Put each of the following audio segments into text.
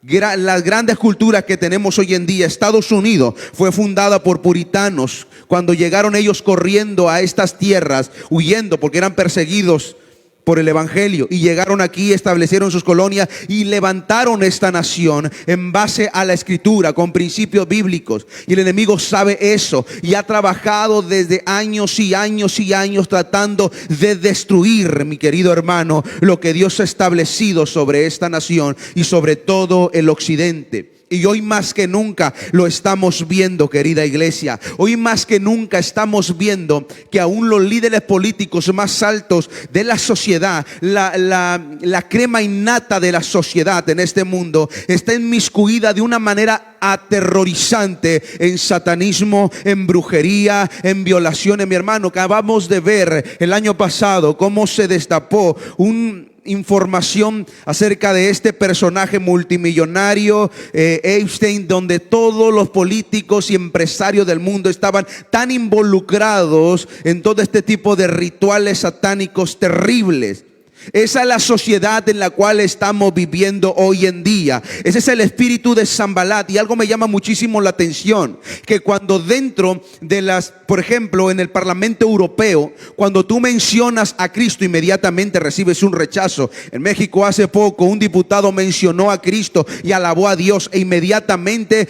Las grandes culturas que tenemos hoy en día. Estados Unidos fue fundada por puritanos. Cuando llegaron ellos corriendo a estas tierras, huyendo porque eran perseguidos por el evangelio, y llegaron aquí, establecieron sus colonias y levantaron esta nación en base a la escritura, con principios bíblicos. Y el enemigo sabe eso y ha trabajado desde años y años y años tratando de destruir, mi querido hermano, lo que Dios ha establecido sobre esta nación y sobre todo el occidente. Y hoy más que nunca lo estamos viendo, querida iglesia. Hoy más que nunca estamos viendo que aún los líderes políticos más altos de la sociedad, la crema innata de la sociedad en este mundo, está inmiscuida de una manera aterrorizante en satanismo, en brujería, en violaciones. Mi hermano, acabamos de ver el año pasado cómo se destapó información acerca de este personaje multimillonario, Epstein, donde todos los políticos y empresarios del mundo estaban tan involucrados en todo este tipo de rituales satánicos terribles. Esa es la sociedad en la cual estamos viviendo hoy en día. Ese es el espíritu de Sanbalat. Y algo me llama muchísimo la atención, que cuando dentro de por ejemplo, en el Parlamento Europeo, cuando tú mencionas a Cristo, inmediatamente recibes un rechazo. En México hace poco un diputado mencionó a Cristo y alabó a Dios, e inmediatamente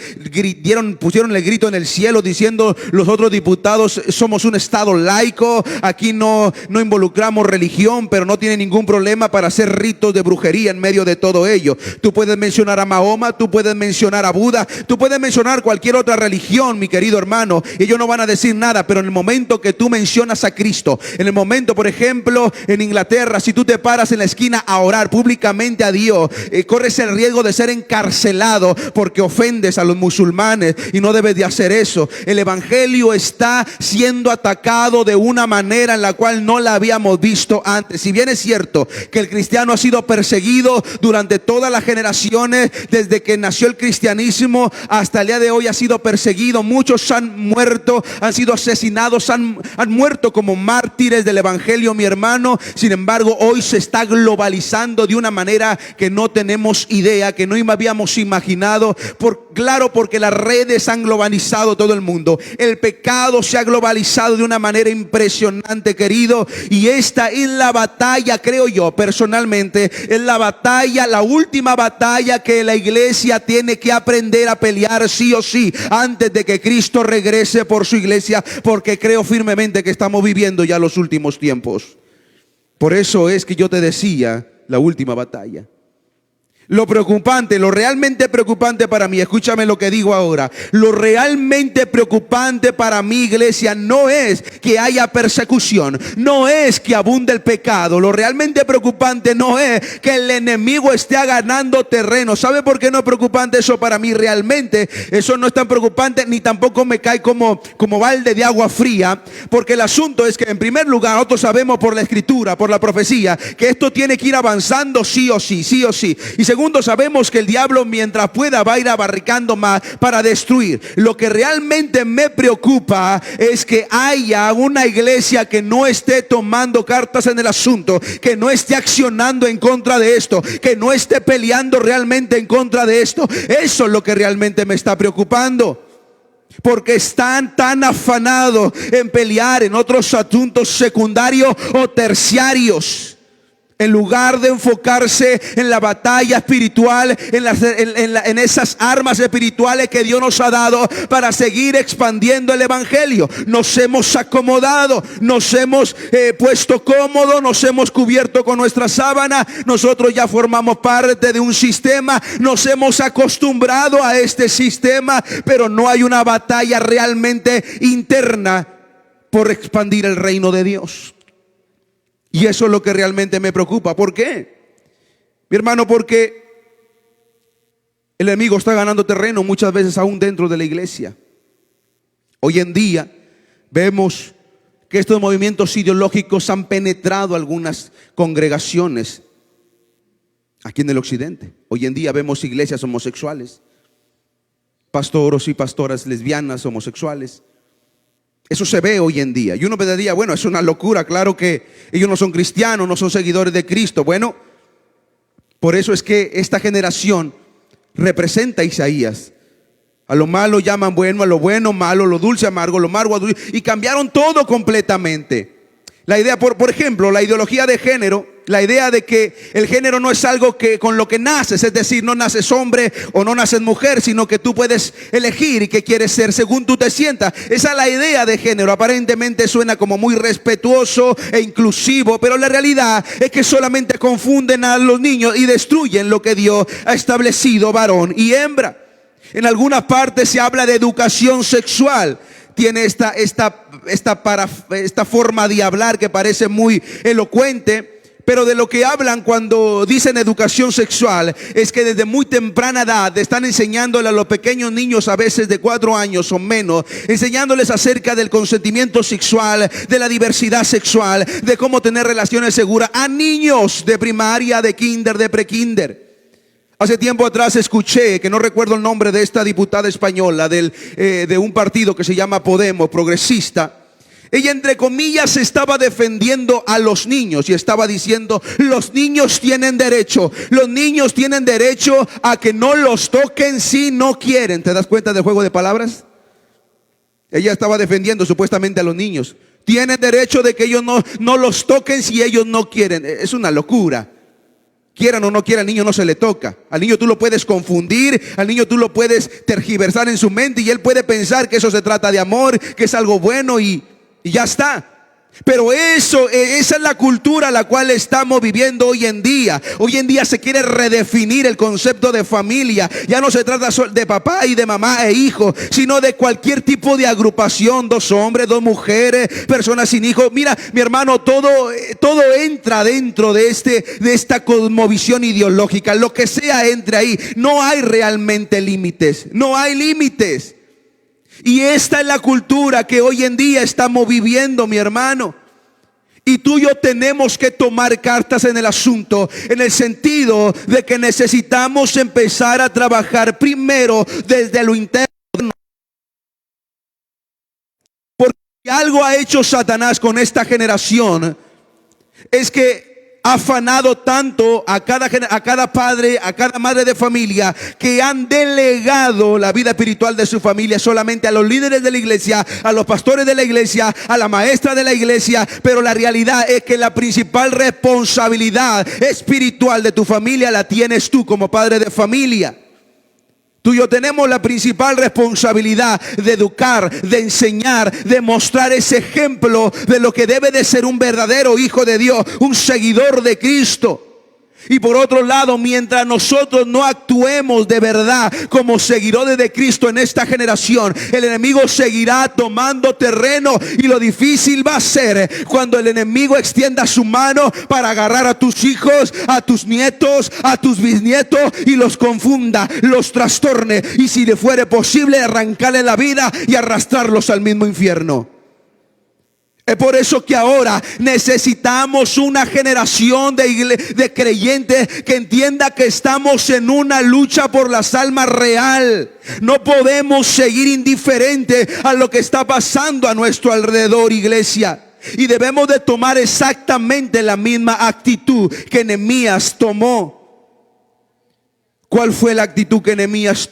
pusieron el grito en el cielo diciendo: los otros diputados somos un estado laico, aquí no involucramos religión, pero no tiene ningún problema para hacer ritos de brujería en medio de todo ello. Tú puedes mencionar a Mahoma, tú puedes mencionar a Buda, tú puedes mencionar cualquier otra religión, mi querido hermano, y ellos no van a decir nada. Pero en el momento que tú mencionas a Cristo, en el momento, por ejemplo, en Inglaterra, si tú te paras en la esquina a orar públicamente a Dios, corres el riesgo de ser encarcelado porque ofendes a los musulmanes, y no debes de hacer eso. El evangelio está siendo atacado de una manera en la cual no la habíamos visto antes. Si bien es cierto que el cristiano ha sido perseguido durante todas las generaciones, desde que nació el cristianismo hasta el día de hoy ha sido perseguido. Muchos han muerto, han sido asesinados, han muerto como mártires del evangelio, mi hermano. Sin embargo, hoy se está globalizando de una manera que no tenemos idea, que no habíamos imaginado. Claro, porque las redes han globalizado todo el mundo. El pecado se ha globalizado de una manera impresionante, querido. Y esta es la batalla, creo yo personalmente, es la batalla, la última batalla que la iglesia tiene que aprender a pelear sí o sí, antes de que Cristo regrese por su iglesia, porque creo firmemente que estamos viviendo ya los últimos tiempos. Por eso es que yo te decía, la última batalla. Lo preocupante, lo realmente preocupante para mí, escúchame lo que digo ahora, lo realmente preocupante para mi iglesia no es que haya persecución, no es que abunde el pecado. Lo realmente preocupante no es que el enemigo esté ganando terreno. ¿Sabe por qué no es preocupante eso para mí? Realmente eso no es tan preocupante, ni tampoco me cae como balde de agua fría, porque el asunto es que, en primer lugar, nosotros sabemos por la escritura, por la profecía, que esto tiene que ir avanzando sí o sí, sí o sí. Y segundo, sabemos que el diablo, mientras pueda, va a ir abarricando más para destruir. Lo que realmente me preocupa es que haya una iglesia que no esté tomando cartas en el asunto, que no esté accionando en contra de esto, que no esté peleando realmente en contra de esto. Eso es lo que realmente me está preocupando, porque están tan afanados en pelear en otros asuntos secundarios o terciarios, en lugar de enfocarse en la batalla espiritual, en esas armas espirituales que Dios nos ha dado para seguir expandiendo el evangelio. Nos hemos acomodado, nos hemos puesto cómodos, nos hemos cubierto con nuestra sábana. Nosotros ya formamos parte de un sistema, nos hemos acostumbrado a este sistema, pero no hay una batalla realmente interna por expandir el reino de Dios. Y eso es lo que realmente me preocupa. ¿Por qué? Mi hermano, porque el enemigo está ganando terreno muchas veces aún dentro de la iglesia. Hoy en día vemos que estos movimientos ideológicos han penetrado algunas congregaciones aquí en el occidente. Hoy en día vemos iglesias homosexuales, pastores y pastoras lesbianas homosexuales. Eso se ve hoy en día. Y uno pensaría, bueno, es una locura, claro que ellos no son cristianos, no son seguidores de Cristo. Bueno, por eso es que esta generación representa Isaías. A lo malo llaman bueno, a lo bueno malo, lo dulce amargo, lo amargo dulce, y cambiaron todo completamente. La idea, por ejemplo, la ideología de género, la idea de que el género no es algo que con lo que naces, es decir, no naces hombre o no naces mujer, sino que tú puedes elegir y que quieres ser según tú te sientas. Esa es la idea de género. Aparentemente suena como muy respetuoso e inclusivo, pero la realidad es que solamente confunden a los niños y destruyen lo que Dios ha establecido, varón y hembra. En algunas partes se habla de educación sexual. Tiene esta forma de hablar que parece muy elocuente, pero de lo que hablan cuando dicen educación sexual es que desde muy temprana edad están enseñándole a los pequeños niños, a veces de 4 años o menos, enseñándoles acerca del consentimiento sexual, de la diversidad sexual, de cómo tener relaciones seguras a niños de primaria, de kinder, de prekinder. Hace tiempo atrás escuché, que no recuerdo el nombre de esta diputada española de un partido que se llama Podemos, progresista. Ella, entre comillas, estaba defendiendo a los niños y estaba diciendo: los niños tienen derecho a que no los toquen si no quieren. ¿Te das cuenta del juego de palabras? Ella estaba defendiendo supuestamente a los niños. Tienen derecho de que ellos no los toquen si ellos no quieren. Es una locura. Quieran o no quieran, al niño no se le toca. Al niño tú lo puedes confundir, al niño tú lo puedes tergiversar en su mente y él puede pensar que eso se trata de amor, que es algo bueno y ya está. Pero esa es la cultura la cual estamos viviendo hoy en día. Hoy en día se quiere redefinir el concepto de familia. Ya no se trata de papá y de mamá e hijo, sino de cualquier tipo de agrupación: 2 hombres, 2 mujeres, personas sin hijos. Mira, mi hermano, todo entra dentro de esta cosmovisión ideológica. Lo que sea entre ahí. No hay realmente límites. No hay límites. Y esta es la cultura que hoy en día estamos viviendo, mi hermano. Y tú y yo tenemos que tomar cartas en el asunto, en el sentido de que necesitamos empezar a trabajar primero desde lo interno. Porque algo ha hecho Satanás con esta generación, es que ha afanado tanto a cada padre, a cada madre de familia, que han delegado la vida espiritual de su familia solamente a los líderes de la iglesia, a los pastores de la iglesia, a la maestra de la iglesia. Pero la realidad es que la principal responsabilidad espiritual de tu familia la tienes tú como padre de familia. Tú y yo tenemos la principal responsabilidad de educar, de enseñar, de mostrar ese ejemplo de lo que debe de ser un verdadero hijo de Dios, un seguidor de Cristo. Y por otro lado, mientras nosotros no actuemos de verdad como seguidores de Cristo en esta generación, el enemigo seguirá tomando terreno. Y lo difícil va a ser cuando el enemigo extienda su mano para agarrar a tus hijos, a tus nietos, a tus bisnietos, y los confunda, los trastorne, y si le fuere posible, arrancarle la vida y arrastrarlos al mismo infierno. Es por eso que ahora necesitamos una generación de creyentes que entienda que estamos en una lucha por las almas real. No podemos seguir indiferentes a lo que está pasando a nuestro alrededor, iglesia. Y debemos de tomar exactamente la misma actitud que Nehemías tomó. ¿Cuál fue la actitud que Nehemías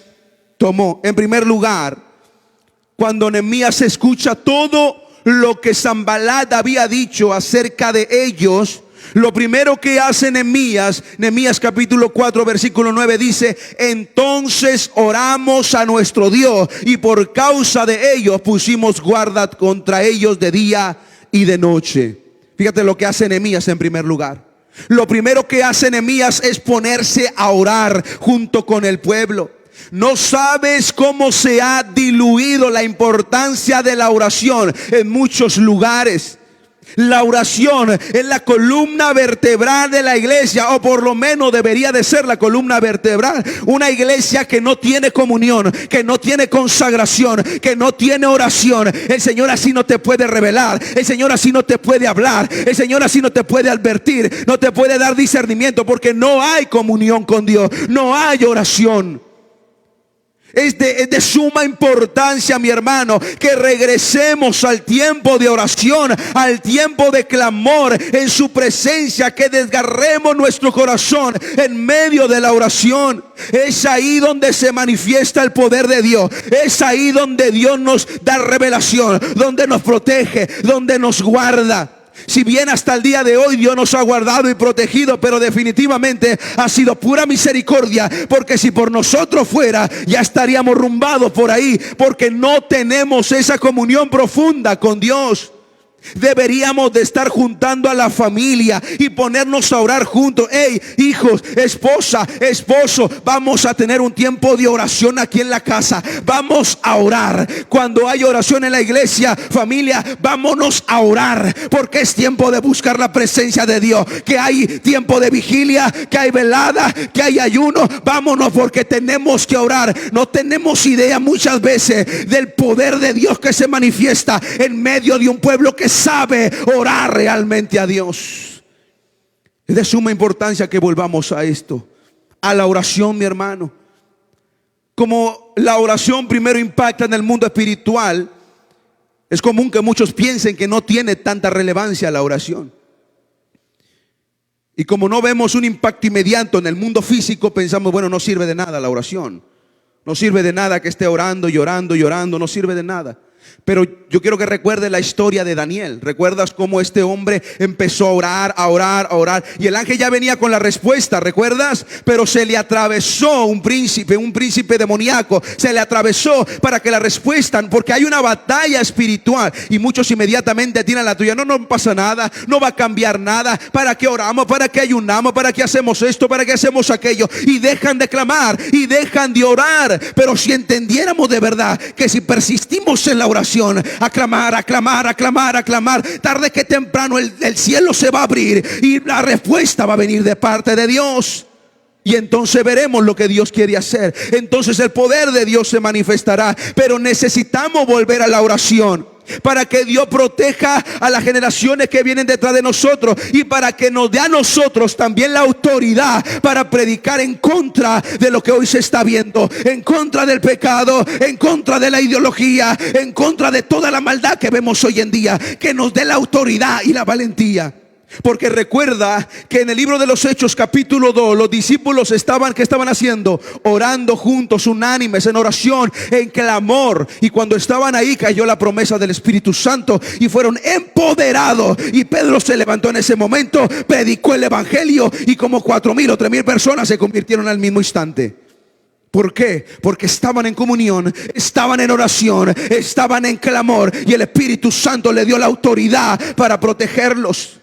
tomó? En primer lugar, cuando Nehemías escucha todo lo que Sanbalat había dicho acerca de ellos, lo primero que hace Nehemías capítulo 4 versículo 9 dice: entonces oramos a nuestro Dios y por causa de ellos pusimos guarda contra ellos de día y de noche. Fíjate lo que hace Nehemías en primer lugar. Lo primero que hace Nehemías es ponerse a orar junto con el pueblo. No sabes cómo se ha diluido la importancia de la oración en muchos lugares. La oración es la columna vertebral de la iglesia, o por lo menos debería de ser la columna vertebral. Una iglesia que no tiene comunión, que no tiene consagración, que no tiene oración, el Señor así no te puede revelar, el Señor así no te puede hablar, el Señor así no te puede advertir, no te puede dar discernimiento, porque no hay comunión con Dios, no hay oración. Es de suma importancia, mi hermano, que regresemos al tiempo de oración, al tiempo de clamor en su presencia, que desgarremos nuestro corazón en medio de la oración. Es ahí donde se manifiesta el poder de Dios. Es ahí donde Dios nos da revelación, donde nos protege, donde nos guarda. Si bien hasta el día de hoy Dios nos ha guardado y protegido, pero definitivamente ha sido pura misericordia, porque si por nosotros fuera, ya estaríamos rumbados por ahí, porque no tenemos esa comunión profunda con Dios. Deberíamos de estar juntando a la familia y ponernos a orar juntos. Hey, hijos, esposa, esposo, vamos a tener un tiempo de oración aquí en la casa. Vamos a orar. Cuando hay oración en la iglesia, familia, vámonos a orar, porque es tiempo de buscar la presencia de Dios. Que hay tiempo de vigilia, que hay velada, que hay ayuno. Vámonos, porque tenemos que orar. No tenemos idea muchas veces del poder de Dios que se manifiesta en medio de un pueblo que sabe orar realmente a Dios. Es de suma importancia que volvamos a esto, a la oración, mi hermano. Como la oración primero impacta en el mundo espiritual, es común que muchos piensen que no tiene tanta relevancia la oración. Y como no vemos un impacto inmediato en el mundo físico, pensamos, bueno, no sirve de nada la oración. No sirve de nada que esté orando y orando y orando, no sirve de nada. Pero yo quiero que recuerde la historia de Daniel. ¿Recuerdas cómo este hombre empezó a orar, a orar, a orar? Y el ángel ya venía con la respuesta, ¿recuerdas? Pero se le atravesó un príncipe demoníaco. Se le atravesó para que la respuesta, porque hay una batalla espiritual. Y muchos inmediatamente tiran la tuya. No pasa nada, no va a cambiar nada. ¿Para qué oramos? ¿Para qué ayunamos? ¿Para qué hacemos esto? ¿Para qué hacemos aquello? Y dejan de clamar y dejan de orar. Pero si entendiéramos de verdad que si persistimos en la oración, a clamar, a clamar, a clamar, a clamar, tarde que temprano el cielo se va a abrir y la respuesta va a venir de parte de Dios. Y entonces veremos lo que Dios quiere hacer. Entonces el poder de Dios se manifestará. Pero necesitamos volver a la oración, para que Dios proteja a las generaciones que vienen detrás de nosotros, y para que nos dé a nosotros también la autoridad para predicar en contra de lo que hoy se está viendo, en contra del pecado, en contra de la ideología, en contra de toda la maldad que vemos hoy en día. Que nos dé la autoridad y la valentía. Porque recuerda que en el libro de los Hechos capítulo 2 los discípulos ¿qué estaban haciendo? Orando juntos, unánimes, en oración, en clamor. Y cuando estaban ahí cayó la promesa del Espíritu Santo y fueron empoderados. Y Pedro se levantó en ese momento, predicó el evangelio, y como 4,000 o 3,000 personas se convirtieron al mismo instante. ¿Por qué? Porque estaban en comunión, estaban en oración, estaban en clamor, y el Espíritu Santo le dio la autoridad para protegerlos.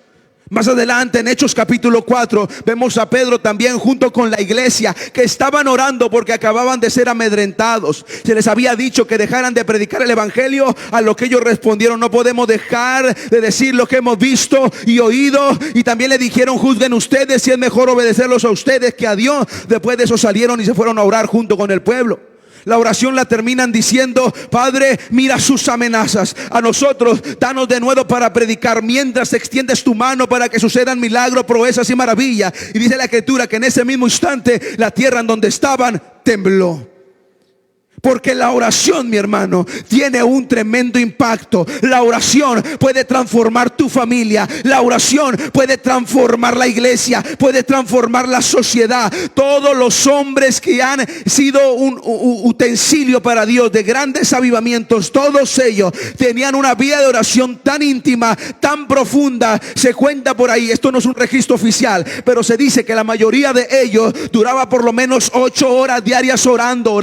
Más adelante en Hechos capítulo 4 vemos a Pedro también junto con la iglesia, que estaban orando porque acababan de ser amedrentados. Se les había dicho que dejaran de predicar el evangelio, a lo que ellos respondieron: no podemos dejar de decir lo que hemos visto y oído. Y también le dijeron: juzguen ustedes si es mejor obedecerlos a ustedes que a Dios. Después de eso salieron y se fueron a orar junto con el pueblo. La oración la terminan diciendo: Padre, mira sus amenazas, a nosotros danos de nuevo para predicar, mientras extiendes tu mano para que sucedan milagros, proezas y maravillas. Y dice la escritura que en ese mismo instante la tierra en donde estaban tembló. Porque la oración, mi hermano, tiene un tremendo impacto. La oración puede transformar tu familia. La oración puede transformar la iglesia, puede transformar la sociedad. Todos los hombres que han sido un utensilio para Dios de grandes avivamientos, todos ellos tenían una vida de oración tan íntima, tan profunda. Se cuenta por ahí, esto no es un registro oficial, pero se dice que la mayoría de ellos duraba por lo menos 8 horas diarias orando,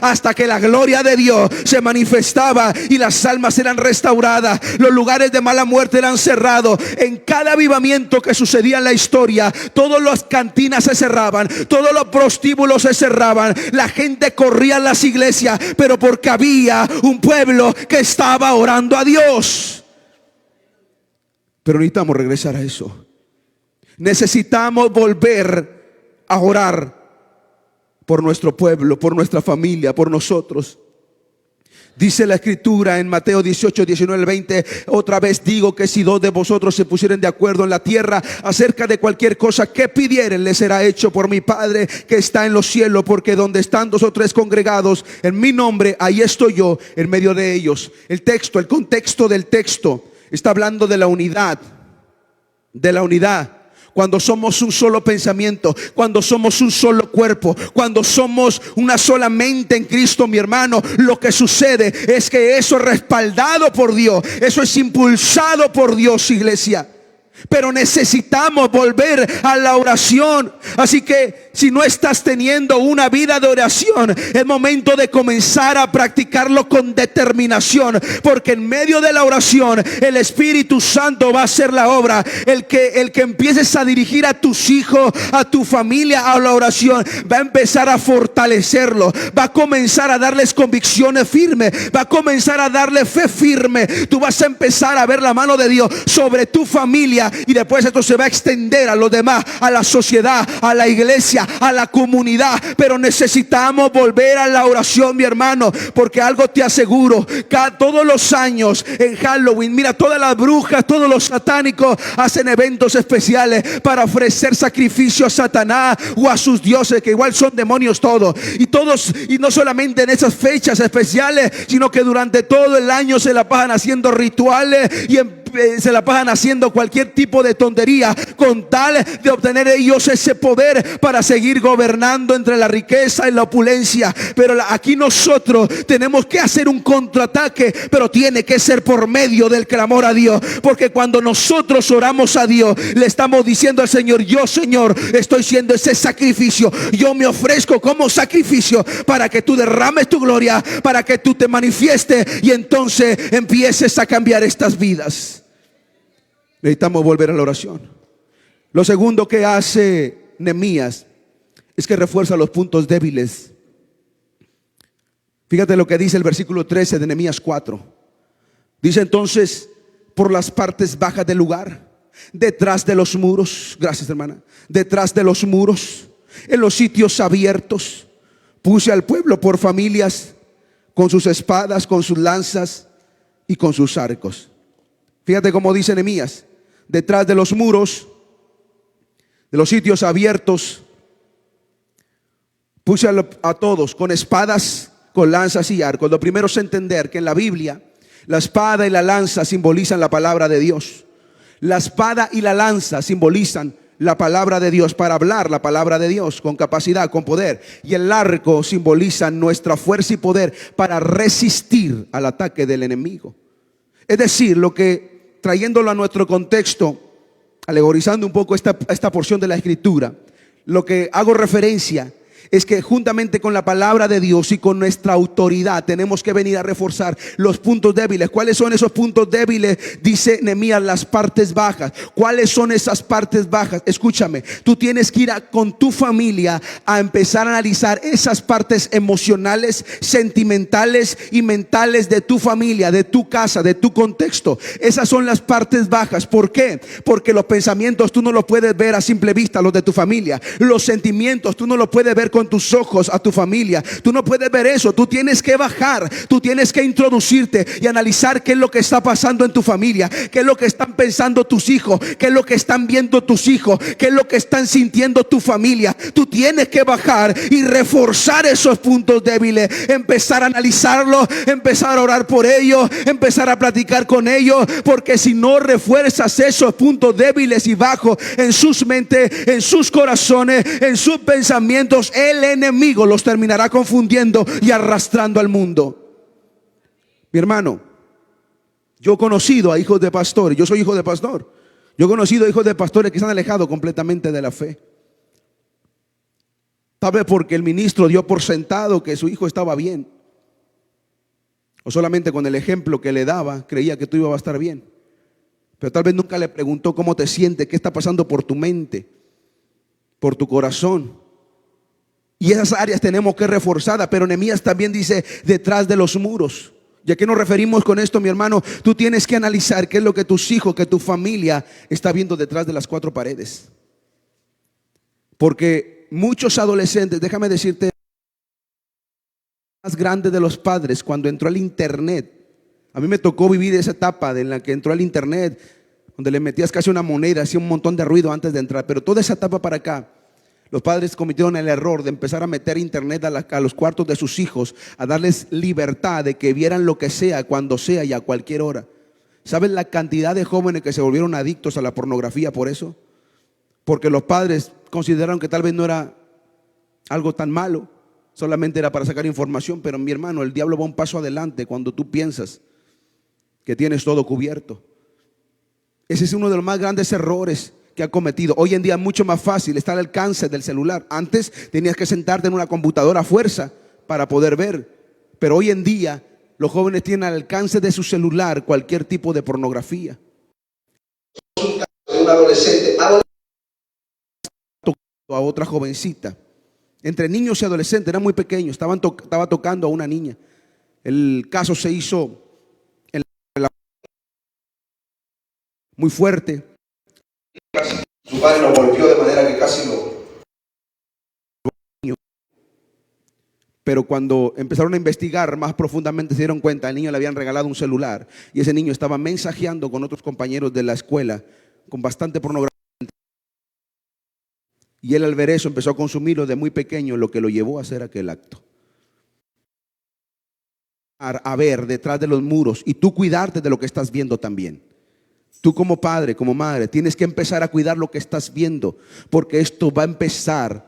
hasta que la gloria de Dios se manifestaba y las almas eran restauradas, los lugares de mala muerte eran cerrados. En cada avivamiento que sucedía en la historia, todas las cantinas se cerraban, todos los prostíbulos se cerraban, la gente corría a las iglesias, pero porque había un pueblo que estaba orando a Dios. Pero necesitamos regresar a eso. Necesitamos volver a orar por nuestro pueblo, por nuestra familia, por nosotros. Dice la escritura en Mateo 18, 19 al 20: otra vez digo que si dos de vosotros se pusieren de acuerdo en la tierra acerca de cualquier cosa que pidieren, les será hecho por mi Padre que está en los cielos. Porque donde están dos o tres congregados en mi nombre, ahí estoy yo en medio de ellos. El contexto del texto está hablando de la unidad. De la unidad. Cuando somos un solo pensamiento, cuando somos un solo cuerpo, cuando somos una sola mente en Cristo, mi hermano, lo que sucede es que eso es respaldado por Dios, eso es impulsado por Dios, iglesia. Pero necesitamos volver a la oración. Así que si no estás teniendo una vida de oración, es momento de comenzar a practicarlo con determinación, porque en medio de la oración el Espíritu Santo va a hacer la obra. El que empieces a dirigir a tus hijos, a tu familia a la oración, va a empezar a fortalecerlo, va a comenzar a darles convicciones firmes, va a comenzar a darle fe firme. Tú vas a empezar a ver la mano de Dios sobre tu familia, y después esto se va a extender a los demás, a la sociedad, a la iglesia, a la comunidad. Pero necesitamos volver a la oración, mi hermano, porque algo te aseguro: todos los años en Halloween, mira, todas las brujas, todos los satánicos hacen eventos especiales para ofrecer sacrificio a Satanás o a sus dioses, que igual son demonios todos. Y no solamente en esas fechas especiales, sino que durante todo el año se la pasan haciendo rituales y se la pasan haciendo cualquier tipo de tontería con tal de obtener ellos ese poder para seguir gobernando entre la riqueza y la opulencia. Pero aquí nosotros tenemos que hacer un contraataque, pero tiene que ser por medio del clamor a Dios, porque cuando nosotros oramos a Dios, le estamos diciendo al Señor: yo, Señor, estoy siendo ese sacrificio, yo me ofrezco como sacrificio para que tú derrames tu gloria, para que tú te manifiestes y entonces empieces a cambiar estas vidas. Necesitamos volver a la oración. Lo segundo que hace Nehemías es que refuerza los puntos débiles. Fíjate lo que dice el versículo 13 de Nehemías 4. Dice entonces: por las partes bajas del lugar, detrás de los muros, gracias hermana, detrás de los muros, en los sitios abiertos, puse al pueblo por familias, con sus espadas, con sus lanzas y con sus arcos. Fíjate cómo dice Nehemías: detrás de los muros, de los sitios abiertos, puse a todos con espadas, con lanzas y arcos. Lo primero es entender que en la Biblia la espada y la lanza simbolizan la palabra de Dios. La espada y la lanza simbolizan la palabra de Dios, para hablar la palabra de Dios con capacidad, con poder. Y el arco simboliza nuestra fuerza y poder para resistir al ataque del enemigo. Es decir, trayéndolo a nuestro contexto, alegorizando un poco esta porción de la escritura, lo que hago referencia es que juntamente con la palabra de Dios y con nuestra autoridad tenemos que venir a reforzar los puntos débiles. ¿Cuáles son esos puntos débiles? Dice Nehemías: las partes bajas. ¿Cuáles son esas partes bajas? Escúchame, tú tienes que ir con tu familia a empezar a analizar esas partes emocionales, sentimentales y mentales de tu familia, de tu casa, de tu contexto. Esas son las partes bajas. ¿Por qué? Porque los pensamientos tú no los puedes ver a simple vista, los de tu familia. Los sentimientos tú no los puedes ver con tus ojos a tu familia. Tú no puedes ver eso. Tú tienes que bajar, tú tienes que introducirte y analizar qué es lo que está pasando en tu familia, qué es lo que están pensando tus hijos, qué es lo que están viendo tus hijos, qué es lo que están sintiendo tu familia. Tú tienes que bajar y reforzar esos puntos débiles, empezar a analizarlos, empezar a orar por ellos, empezar a platicar con ellos, porque si no refuerzas esos puntos débiles y bajos en sus mentes, en sus corazones, en sus pensamientos, el enemigo los terminará confundiendo y arrastrando al mundo. Mi hermano, yo he conocido a hijos de pastores, yo soy hijo de pastor, yo he conocido a hijos de pastores que se han alejado completamente de la fe. Tal vez porque el ministro dio por sentado que su hijo estaba bien, o solamente con el ejemplo que le daba creía que tú ibas a estar bien, pero tal vez nunca le preguntó cómo te sientes, qué está pasando por tu mente, por tu corazón. Y esas áreas tenemos que reforzarlas. Pero Nehemías también dice: detrás de los muros. ¿Y a qué nos referimos con esto, mi hermano? Tú tienes que analizar qué es lo que tus hijos, que tu familia está viendo detrás de las cuatro paredes. Porque muchos adolescentes, déjame decirte, más grande de los padres cuando entró el internet. A mí me tocó vivir esa etapa en la que entró el internet, donde le metías casi una moneda, hacía un montón de ruido antes de entrar. Pero toda esa etapa para acá, los padres cometieron el error de empezar a meter internet a los cuartos de sus hijos, a darles libertad de que vieran lo que sea, cuando sea y a cualquier hora. ¿Saben la cantidad de jóvenes que se volvieron adictos a la pornografía por eso? Porque los padres consideraron que tal vez no era algo tan malo, solamente era para sacar información. Pero mi hermano, el diablo va un paso adelante cuando tú piensas que tienes todo cubierto. Ese es uno de los más grandes errores que ha cometido. Hoy en día es mucho más fácil, está al alcance del celular. Antes tenías que sentarte en una computadora a fuerza para poder ver, pero hoy en día los jóvenes tienen al alcance de su celular cualquier tipo de pornografía. Un adolescente a otra jovencita, entre niños y adolescentes, eran muy pequeños, estaba tocando a una niña. El caso se hizo muy fuerte. Su padre lo golpeó de manera que casi lo... Pero cuando empezaron a investigar más profundamente se dieron cuenta, al niño le habían regalado un celular y ese niño estaba mensajeando con otros compañeros de la escuela con bastante pornografía. Y él, al ver eso, empezó a consumirlo de muy pequeño, lo que lo llevó a hacer aquel acto. A ver detrás de los muros y tú cuidarte de lo que estás viendo también. Tú como padre, como madre, tienes que empezar a cuidar lo que estás viendo, porque esto va a empezar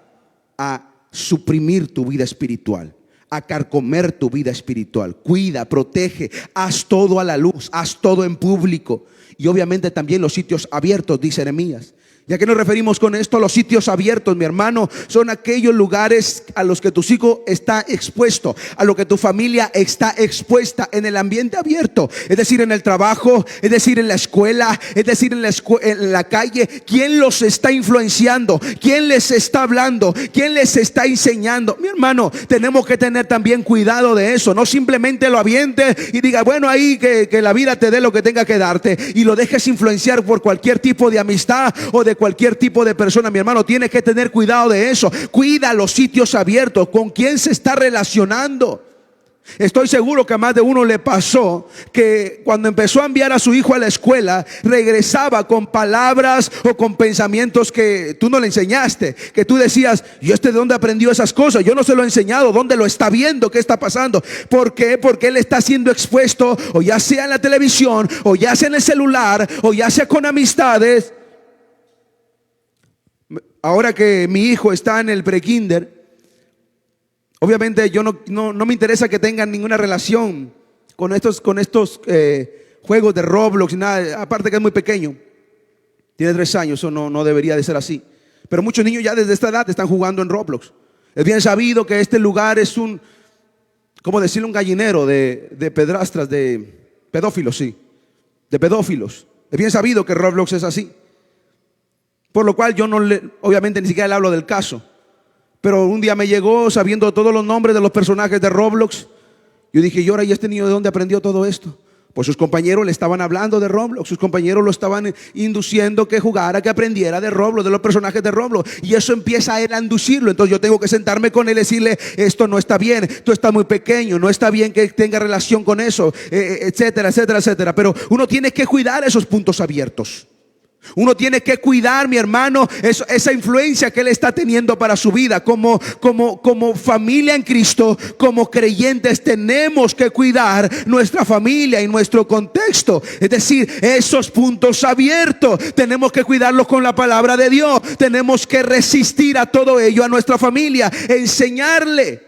a suprimir tu vida espiritual, a carcomer tu vida espiritual. Cuida, protege, haz todo a la luz, haz todo en público. Y obviamente también los sitios abiertos, dice Nehemías. ¿Y a qué nos referimos con esto? Los sitios abiertos, mi hermano, son aquellos lugares a los que tus hijos está expuesto, a lo que tu familia está expuesta en el ambiente abierto. Es decir, en el trabajo, es decir, en la escuela, es decir, en la calle. ¿Quién los está influenciando? ¿Quién les está hablando? ¿Quién les está enseñando? Mi hermano, tenemos que tener también cuidado de eso. No simplemente lo aviente y diga, bueno, ahí que la vida te dé lo que tenga que darte, y lo dejes influenciar por cualquier tipo de amistad o de cualquier tipo de persona. Mi hermano, tienes que tener cuidado de eso. Cuida los sitios abiertos. ¿Con quién se está relacionando? Estoy seguro que a más de uno le pasó que cuando empezó a enviar a su hijo a la escuela, regresaba con palabras o con pensamientos que tú no le enseñaste, que tú decías, ¿y de dónde aprendió esas cosas? Yo no se lo he enseñado. ¿Dónde lo está viendo? ¿Qué está pasando? ¿Por qué? Porque él está siendo expuesto, o ya sea en la televisión, o ya sea en el celular, o ya sea con amistades. Ahora que mi hijo está en el prekinder, obviamente yo no me interesa que tengan ninguna relación con estos juegos de Roblox, nada, aparte que es muy pequeño, tiene 3 años, eso no debería de ser así. Pero muchos niños ya desde esta edad están jugando en Roblox. Es bien sabido que este lugar es un gallinero de pedrastras, de pedófilos, sí, de pedófilos. Es bien sabido que Roblox es así. Por lo cual yo obviamente ni siquiera le hablo del caso. Pero un día me llegó sabiendo todos los nombres de los personajes de Roblox. Yo dije, ¿y ahora este niño de dónde aprendió todo esto? Pues sus compañeros le estaban hablando de Roblox. Sus compañeros lo estaban induciendo que jugara, que aprendiera de Roblox, de los personajes de Roblox. Y eso empieza a él a inducirlo. Entonces yo tengo que sentarme con él y decirle, esto no está bien, tú estás muy pequeño, no está bien que tenga relación con eso, etcétera, etcétera, etcétera. Pero uno tiene que cuidar esos puntos abiertos. Uno tiene que cuidar, mi hermano, esa influencia que él está teniendo para su vida. Como familia en Cristo, como creyentes, tenemos que cuidar nuestra familia y nuestro contexto. Es decir, esos puntos abiertos tenemos que cuidarlos con la palabra de Dios. Tenemos que resistir a todo ello, a nuestra familia, enseñarle.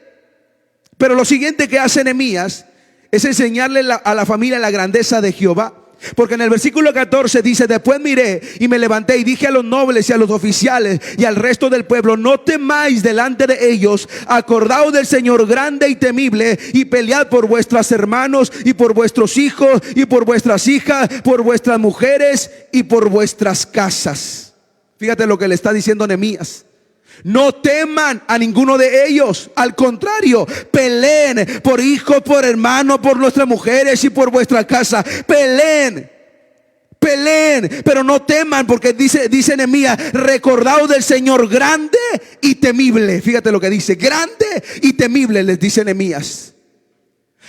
Pero lo siguiente que hace Nehemías es enseñarle a la familia la grandeza de Jehová. Porque en el versículo 14 dice, después miré y me levanté y dije a los nobles y a los oficiales y al resto del pueblo, no temáis delante de ellos, acordaos del Señor grande y temible, y pelead por vuestros hermanos y por vuestros hijos y por vuestras hijas, por vuestras mujeres y por vuestras casas. Fíjate lo que le está diciendo Nehemías. No teman a ninguno de ellos, al contrario, peleen por hijos, por hermanos, por nuestras mujeres y por vuestra casa. Peleen, pero no teman, porque dice Nehemías, recordaos del Señor grande y temible. Fíjate lo que dice, grande y temible, les dice Nehemías.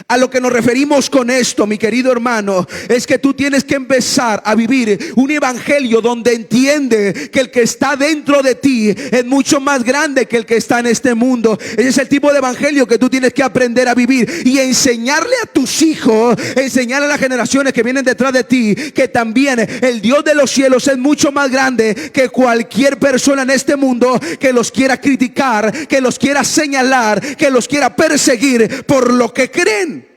A lo que nos referimos con esto, mi querido hermano, es que tú tienes que empezar a vivir un evangelio donde entiende que el que está dentro de ti es mucho más grande que el que está en este mundo. Ese es el tipo de evangelio que tú tienes que aprender a vivir y enseñarle a tus hijos, enseñarle a las generaciones que vienen detrás de ti, que también el Dios de los cielos es mucho más grande que cualquier persona en este mundo que los quiera criticar, que los quiera señalar, que los quiera perseguir por lo que creen.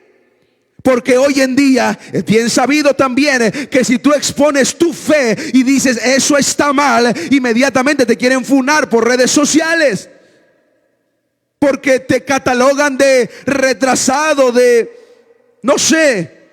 Porque hoy en día es bien sabido también que si tú expones tu fe y dices eso está mal, inmediatamente te quieren funar por redes sociales. Porque te catalogan de retrasado, de no sé,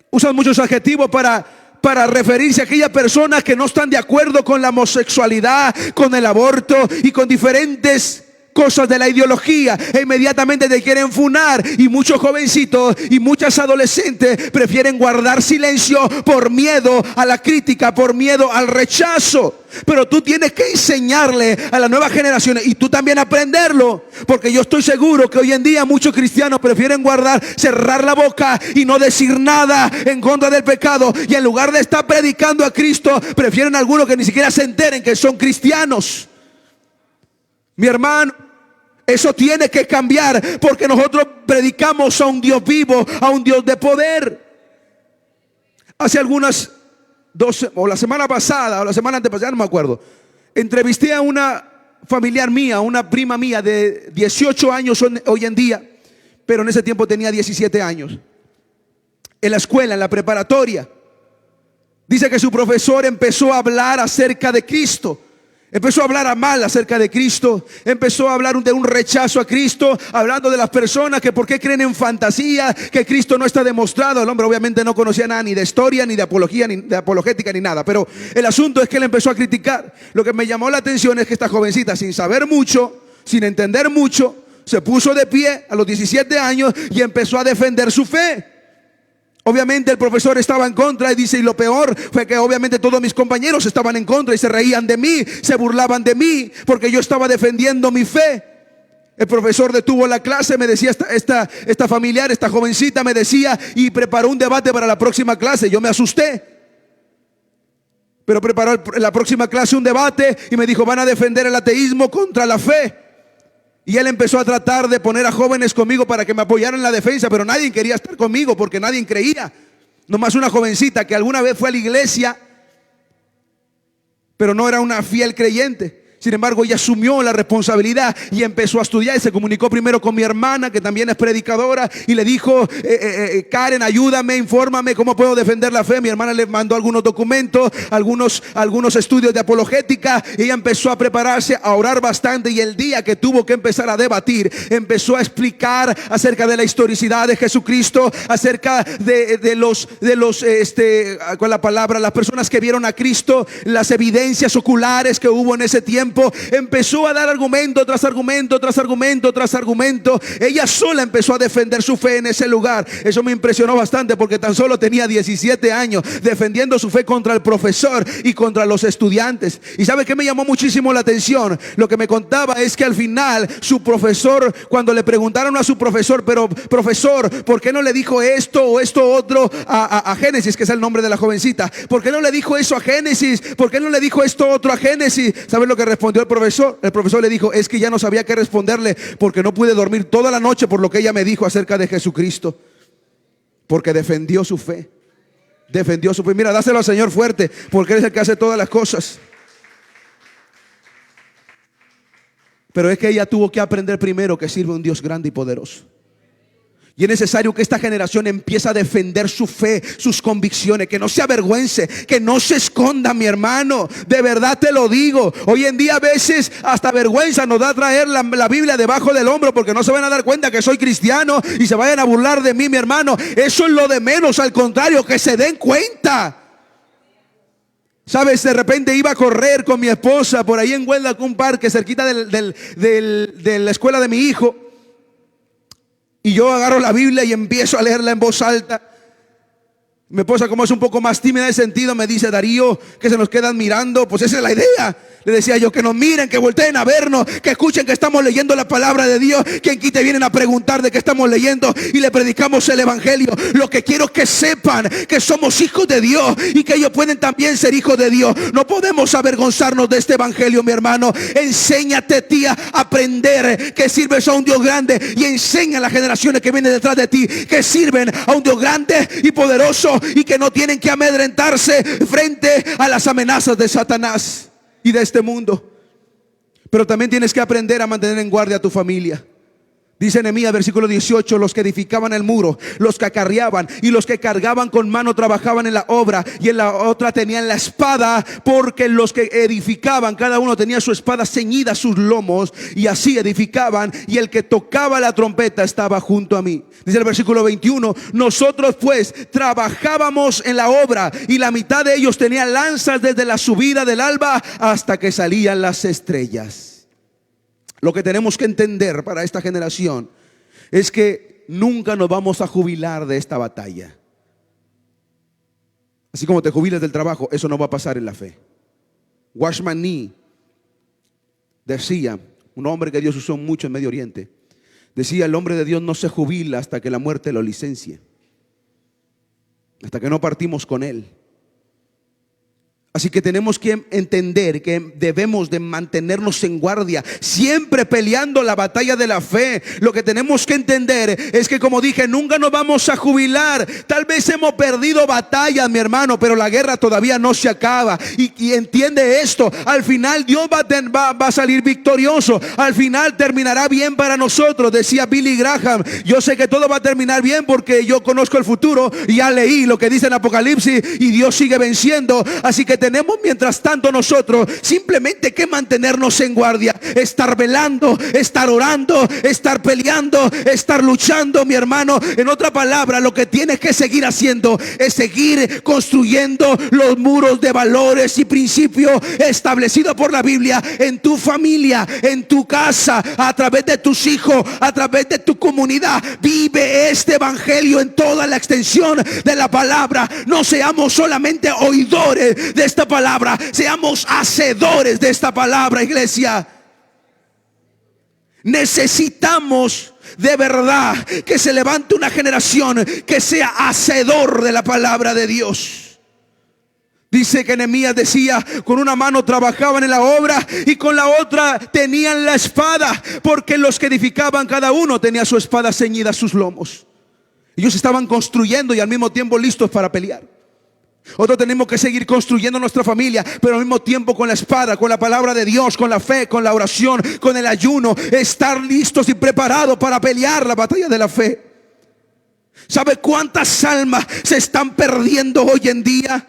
usan muchos adjetivos para referirse a aquellas personas que no están de acuerdo con la homosexualidad, con el aborto y con diferentes cosas de la ideología, e inmediatamente te quieren funar. Y muchos jovencitos y muchas adolescentes prefieren guardar silencio por miedo a la crítica, por miedo al rechazo. Pero tú tienes que enseñarle a las nuevas generaciones y tú también aprenderlo, porque yo estoy seguro que hoy en día muchos cristianos prefieren guardar, cerrar la boca y no decir nada en contra del pecado, y en lugar de estar predicando a Cristo, prefieren algunos que ni siquiera se enteren que son cristianos. Mi hermano, eso tiene que cambiar, porque nosotros predicamos a un Dios vivo, a un Dios de poder. Hace algunas o la semana pasada o la semana antepasada, no me acuerdo, entrevisté a una familiar mía, una prima mía de 18 años hoy en día, pero en ese tiempo tenía 17 años. En la escuela, en la preparatoria, dice que su profesor empezó a hablar acerca de Cristo. Empezó a hablar a mal acerca de Cristo. Empezó a hablar de un rechazo a Cristo, hablando de las personas que por qué creen en fantasía, que Cristo no está demostrado. El hombre obviamente no conocía nada ni de historia, ni de apología, ni de apologética, ni nada. Pero el asunto es que él empezó a criticar. Lo que me llamó la atención es que esta jovencita, sin saber mucho, sin entender mucho, se puso de pie a los 17 años y empezó a defender su fe. Obviamente el profesor estaba en contra y dice, y lo peor fue que obviamente todos mis compañeros estaban en contra y se reían de mí, se burlaban de mí porque yo estaba defendiendo mi fe. El profesor detuvo la clase, me decía esta familiar, esta jovencita me decía, y preparó un debate para la próxima clase. Yo me asusté, pero preparó en la próxima clase un debate y me dijo, van a defender el ateísmo contra la fe. Y él empezó a tratar de poner a jóvenes conmigo para que me apoyaran en la defensa, pero nadie quería estar conmigo porque nadie creía. Nomás una jovencita que alguna vez fue a la iglesia, pero no era una fiel creyente. Sin embargo, ella asumió la responsabilidad y empezó a estudiar y se comunicó primero con mi hermana, que también es predicadora, y le dijo, Karen, ayúdame, infórmame cómo puedo defender la fe. Mi hermana le mandó algunos documentos, algunos estudios de apologética, y ella empezó a prepararse, a orar bastante, y el día que tuvo que empezar a debatir, empezó a explicar acerca de la historicidad de Jesucristo, acerca con la palabra, las personas que vieron a Cristo, las evidencias oculares que hubo en ese tiempo. Empezó a dar argumento tras argumento, tras argumento, tras argumento. Ella sola empezó a defender su fe en ese lugar. Eso me impresionó bastante porque tan solo tenía 17 años defendiendo su fe contra el profesor y contra los estudiantes. ¿Y sabe qué me llamó muchísimo la atención? Lo que me contaba es que al final su profesor, cuando le preguntaron a su profesor, pero profesor, ¿por qué no le dijo esto o esto otro a Génesis, que es el nombre de la jovencita? ¿Por qué no le dijo eso a Génesis? ¿Por qué no le dijo esto otro a Génesis? ¿Saben lo que respondió el profesor? El profesor le dijo, es que ya no sabía qué responderle porque no pude dormir toda la noche por lo que ella me dijo acerca de Jesucristo, porque defendió su fe. Defendió su fe. Mira, dáselo al Señor fuerte, porque Él es el que hace todas las cosas. Pero es que ella tuvo que aprender primero que sirve un Dios grande y poderoso. Y es necesario que esta generación empiece a defender su fe, sus convicciones, que no se avergüence, que no se esconda, mi hermano. De verdad te lo digo. Hoy en día a veces hasta vergüenza nos da traer la Biblia debajo del hombro, porque no se van a dar cuenta que soy cristiano y se vayan a burlar de mí, mi hermano. Eso es lo de menos, al contrario, que se den cuenta. Sabes, de repente iba a correr con mi esposa por ahí en Huelva, un parque cerquita de la escuela de mi hijo. Y yo agarro la Biblia y empiezo a leerla en voz alta. Mi esposa, como es un poco más tímida en ese sentido, me dice, Darío, que se nos quedan mirando. Pues esa es la idea. Le decía yo, que nos miren, que volteen a vernos, que escuchen que estamos leyendo la palabra de Dios, que aquí te vienen a preguntar de qué estamos leyendo y le predicamos el evangelio. Lo que quiero es que sepan que somos hijos de Dios y que ellos pueden también ser hijos de Dios. No podemos avergonzarnos de este evangelio, mi hermano. Enséñate, tía, a aprender que sirves a un Dios grande, y enseña a las generaciones que vienen detrás de ti que sirven a un Dios grande y poderoso y que no tienen que amedrentarse frente a las amenazas de Satanás y de este mundo. Pero también tienes que aprender a mantener en guardia a tu familia. Dice Nehemías, versículo 18: los que edificaban el muro, los que acarreaban y los que cargaban con mano trabajaban en la obra, y en la otra tenían la espada, porque los que edificaban, cada uno tenía su espada ceñida a sus lomos, y así edificaban, y el que tocaba la trompeta estaba junto a mí. Dice el versículo 21: nosotros pues trabajábamos en la obra, y la mitad de ellos tenían lanzas desde la subida del alba hasta que salían las estrellas. Lo que tenemos que entender para esta generación es que nunca nos vamos a jubilar de esta batalla. Así como te jubilas del trabajo, eso no va a pasar en la fe. Watchman Nee decía, un hombre que Dios usó mucho en Medio Oriente, decía: el hombre de Dios no se jubila hasta que la muerte lo licencie, hasta que no partimos con él. Así que tenemos que entender que debemos de mantenernos en guardia, siempre peleando la batalla de la fe. Lo que tenemos que entender es que, como dije, nunca nos vamos a jubilar. Tal vez hemos perdido batallas, mi hermano, pero la guerra todavía no se acaba. Y entiende esto: al final Dios va a salir victorioso. Al final terminará bien para nosotros. Decía Billy Graham: yo sé que todo va a terminar bien porque yo conozco el futuro y ya leí lo que dice en Apocalipsis, y Dios sigue venciendo. Así que tenemos mientras tanto nosotros simplemente que mantenernos en guardia, estar velando, estar orando, estar peleando, estar luchando, mi hermano. En otra palabra, lo que tienes que seguir haciendo es seguir construyendo los muros de valores y principios establecidos por la Biblia en tu familia, en tu casa, a través de tus hijos, a través de tu comunidad. Vive este evangelio en toda la extensión de la palabra. No seamos solamente oidores de esta palabra, seamos hacedores de esta palabra, iglesia. Necesitamos de verdad que se levante una generación que sea hacedor de la palabra de Dios. Dice que Nehemías decía: con una mano trabajaban en la obra y con la otra tenían la espada, porque los que edificaban, cada uno tenía su espada ceñida a sus lomos. Ellos estaban construyendo y al mismo tiempo listos para pelear. Otros tenemos que seguir construyendo nuestra familia, pero al mismo tiempo con la espada, con la palabra de Dios, con la fe, con la oración, con el ayuno, estar listos y preparados para pelear la batalla de la fe. ¿Sabe cuántas almas se están perdiendo hoy en día?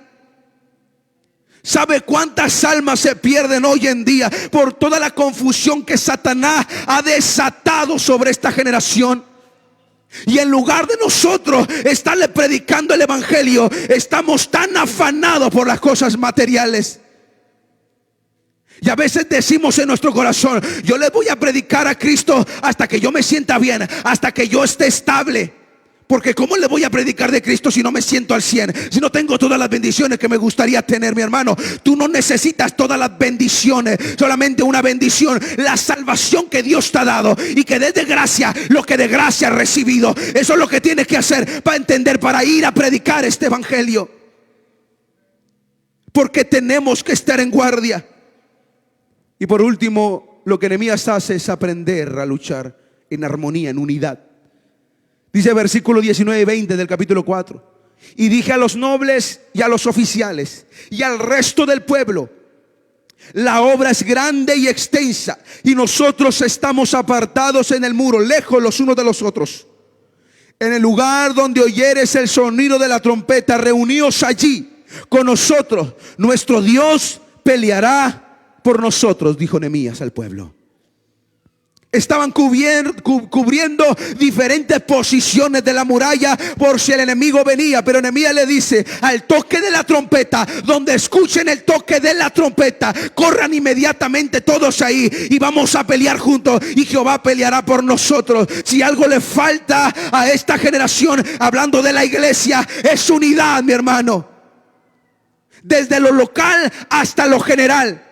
¿Sabe cuántas almas se pierden hoy en día por toda la confusión que Satanás ha desatado sobre esta generación? Y en lugar de nosotros estarle predicando el evangelio, estamos tan afanados por las cosas materiales. Y a veces decimos en nuestro corazón: yo le voy a predicar a Cristo hasta que yo me sienta bien, hasta que yo esté estable. Porque ¿cómo le voy a predicar de Cristo si no me siento al 100? Si no tengo todas las bendiciones que me gustaría tener, mi hermano. Tú no necesitas todas las bendiciones, solamente una bendición: la salvación que Dios te ha dado, y que des de gracia lo que de gracia has recibido. Eso es lo que tienes que hacer para entender, para ir a predicar este evangelio. Porque tenemos que estar en guardia. Y por último, lo que Nehemías hace es aprender a luchar en armonía, en unidad. Dice versículo 19 y 20 del capítulo 4: y dije a los nobles y a los oficiales y al resto del pueblo: la obra es grande y extensa, y nosotros estamos apartados en el muro, lejos los unos de los otros. En el lugar donde oyeres el sonido de la trompeta, reuníos allí con nosotros. Nuestro Dios peleará por nosotros, dijo Nehemías al pueblo. Estaban cubriendo diferentes posiciones de la muralla por si el enemigo venía. Pero Nehemías le dice: al toque de la trompeta, donde escuchen el toque de la trompeta, corran inmediatamente todos ahí y vamos a pelear juntos, y Jehová peleará por nosotros. Si algo le falta a esta generación, hablando de la iglesia, es unidad, mi hermano. Desde lo local hasta lo general.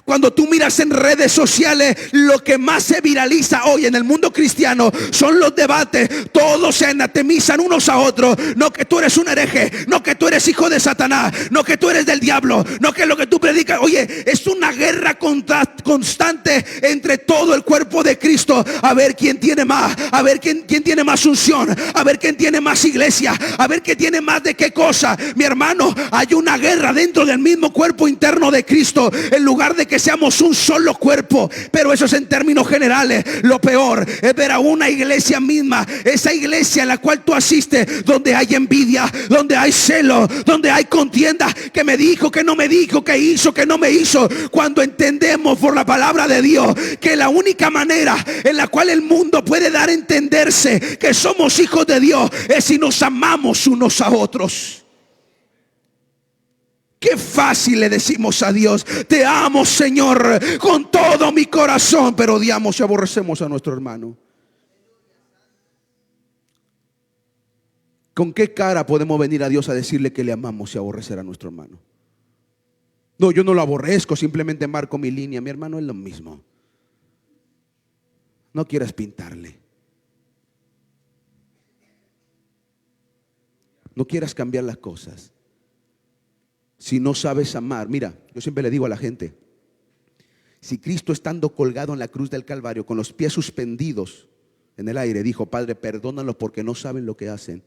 Cuando tú miras en redes sociales, lo que más se viraliza hoy en el mundo cristiano son los debates. Todos se anatemizan unos a otros. No que tú eres un hereje, no que tú eres hijo de Satanás, no que tú eres del diablo, no que lo que tú predicas. Oye, es una guerra constante entre todo el cuerpo de Cristo. A ver quién tiene más, a ver quién tiene más unción, a ver quién tiene más iglesia, a ver quién tiene más de qué cosa. Mi hermano, hay una guerra dentro del mismo cuerpo interno de Cristo, en lugar de que seamos un solo cuerpo. Pero eso es en términos generales. Lo peor es ver a una iglesia misma, esa iglesia en la cual tú asistes, donde hay envidia, donde hay celo, donde hay contienda, que me dijo, que no me dijo, que hizo, que no me hizo. Cuando entendemos por la palabra de Dios que la única manera en la cual el mundo puede dar a entenderse que somos hijos de Dios es si nos amamos unos a otros. Qué fácil le decimos a Dios: te amo, Señor, con todo mi corazón, pero odiamos y aborrecemos a nuestro hermano. ¿Con qué cara podemos venir a Dios a decirle que le amamos y aborrecer a nuestro hermano? No, yo no lo aborrezco, simplemente marco mi línea. Mi hermano, es lo mismo. No quieras pintarle. No quieras cambiar las cosas. Si no sabes amar, mira, yo siempre le digo a la gente: si Cristo, estando colgado en la cruz del Calvario, con los pies suspendidos en el aire, dijo: Padre, perdónalos porque no saben lo que hacen,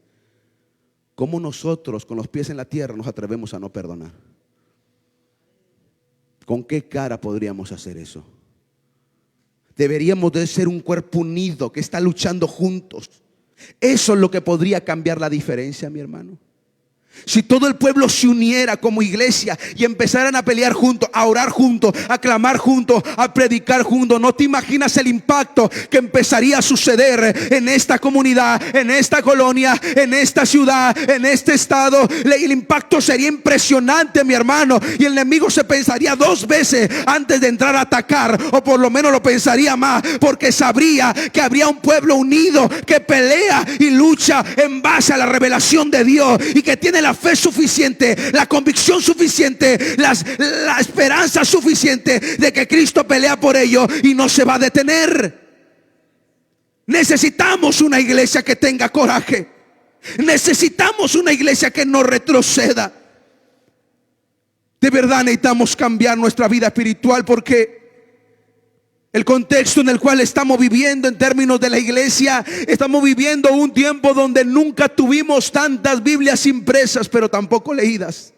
¿cómo nosotros con los pies en la tierra nos atrevemos a no perdonar? ¿Con qué cara podríamos hacer eso? Deberíamos de ser un cuerpo unido que está luchando juntos. Eso es lo que podría cambiar la diferencia, mi hermano. Si todo el pueblo se uniera como iglesia y empezaran a pelear juntos, a orar juntos, a clamar juntos, a predicar juntos, no te imaginas el impacto que empezaría a suceder en esta comunidad, en esta colonia, en esta ciudad, en este estado. El impacto sería impresionante, mi hermano, y el enemigo se pensaría dos veces antes de entrar a atacar, o por lo menos lo pensaría más, porque sabría que habría un pueblo unido que pelea y lucha en base a la revelación de Dios, y que tiene la fe suficiente, la convicción suficiente, la esperanza suficiente de que Cristo pelea por ellos y no se va a detener. Necesitamos una iglesia que tenga coraje. Necesitamos una iglesia que no retroceda. De verdad necesitamos cambiar nuestra vida espiritual, porque el contexto en el cual estamos viviendo en términos de la iglesia, estamos viviendo un tiempo donde nunca tuvimos tantas Biblias impresas, pero tampoco leídas.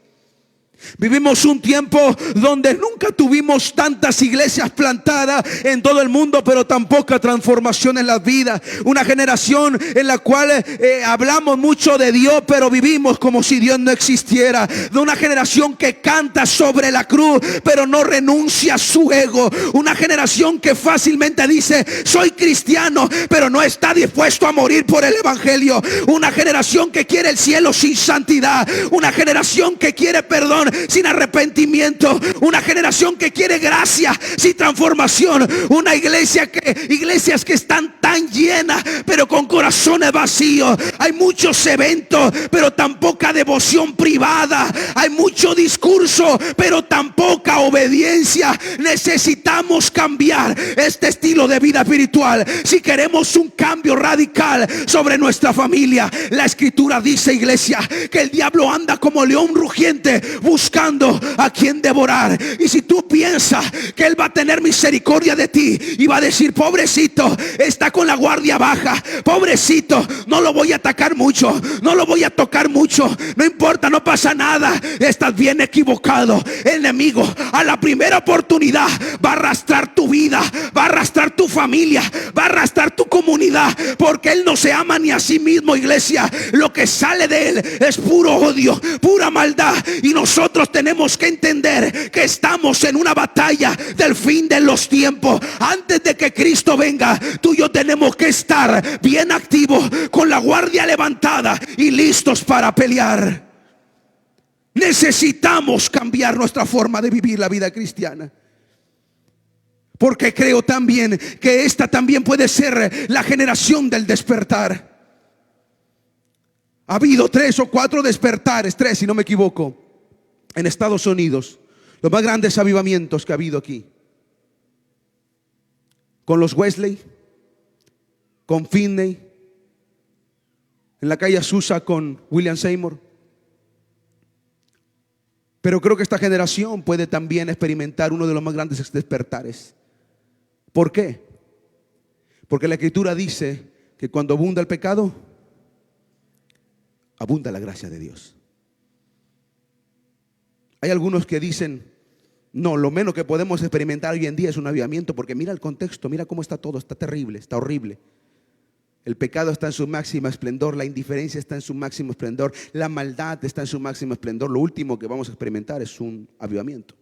Vivimos un tiempo donde nunca tuvimos tantas iglesias plantadas en todo el mundo, pero tan poca transformación en las vidas. Una generación en la cual hablamos mucho de Dios, pero vivimos como si Dios no existiera. De una generación que canta sobre la cruz, pero no renuncia a su ego. Una generación que fácilmente dice: soy cristiano, pero no está dispuesto a morir por el evangelio. Una generación que quiere el cielo sin santidad. Una generación que quiere perdón sin arrepentimiento. Una generación que quiere gracia sin transformación. Una iglesias que están tan llenas, pero con corazones vacíos. Hay muchos eventos, pero tan poca devoción privada. Hay mucho discurso, pero tan poca obediencia. Necesitamos cambiar este estilo de vida espiritual si queremos un cambio radical sobre nuestra familia. La escritura dice, iglesia, que el diablo anda como león rugiente buscando a quien devorar. Y si tú piensas que él va a tener misericordia de ti y va a decir: pobrecito, está con la guardia baja, pobrecito, no lo voy a atacar mucho, no lo voy a tocar mucho, no importa, no pasa nada, estás bien equivocado. El enemigo a la primera oportunidad va a arrastrar tu vida, va a arrastrar tu familia, va a arrastrar tu comunidad, porque él no se ama ni a sí mismo, iglesia. Lo que sale de él es puro odio, pura maldad. Y nosotros tenemos que entender que estamos en una batalla del fin de los tiempos. Antes de que Cristo venga, tú y yo tenemos que estar bien activos, con la guardia levantada y listos para pelear. Necesitamos cambiar nuestra forma de vivir la vida cristiana, porque creo también que esta también puede ser la generación del despertar. Ha habido 3 o 4 despertares, 3 si no me equivoco, en Estados Unidos. Los más grandes avivamientos que ha habido aquí, con los Wesley, con Finney, en la calle Azusa con William Seymour. Pero creo que esta generación puede también experimentar uno de los más grandes despertares. ¿Por qué? Porque la Escritura dice que cuando abunda el pecado, abunda la gracia de Dios. Hay algunos que dicen, no, lo menos que podemos experimentar hoy en día es un avivamiento, porque mira el contexto, mira cómo está todo, está terrible, está horrible. El pecado está en su máximo esplendor, la indiferencia está en su máximo esplendor, la maldad está en su máximo esplendor. Lo último que vamos a experimentar es un avivamiento.